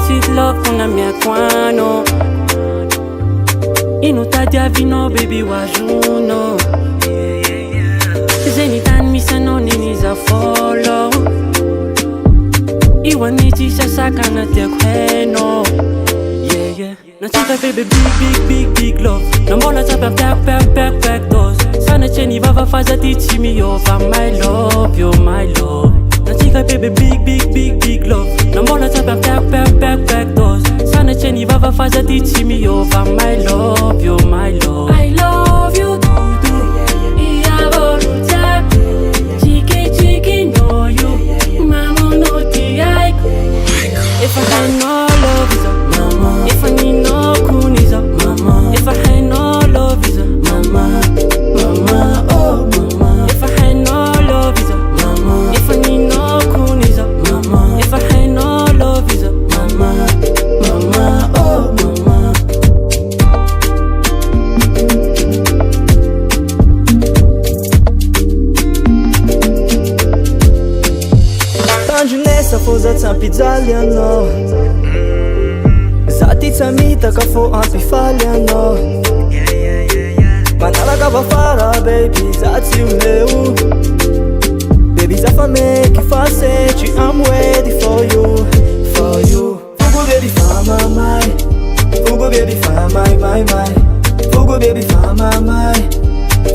sweet love kuna miakwano inutadia vino baby wajuno zenitan misano nini za follow iwanitisha sakana te kweno Natika baby big love Nambola tapa back doors Sana cheni vava faza tichi mi over my love, you're my love Natika baby big love Nambola tapa back doors Sana cheni vava faza tichi mi over my love, you're my love I love you Iya boruta Chiki know you Mama no ti I If I had no love is a mama If I need no kun is a mama If I had no love is a mama Mama, oh mama If I had no love is a mama If I need no kun is a mama If I had no love is a mama Mama, oh mama Tanjunesa foza tsampijaliano Zati tsamita ka fo ampifaliano Manalaga vafara baby zati uleu Baby zafa make facete I'm ready for you Fugo baby fama mai Fugo baby fama my Fugo baby fama mai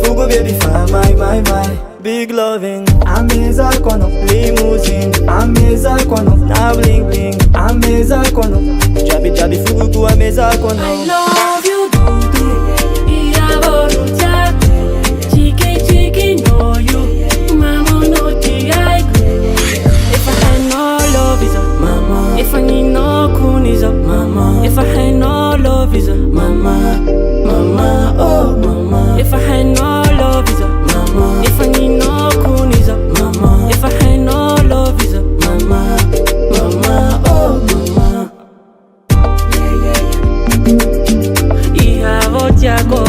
Fugo baby fama my Big loving, ameza kono limousine, ameza kono na bling bling, ameza kono jabi fugu tu ameza kono. I love you iya boruta chiki know you mama no ti I If I had no love is a mama If I need no kun is a mama If I had no love is a mama Mama, oh mama If I had no love is a mama If I need no kun is a mama If I had no love is a mama Mama, oh mama Iha votiago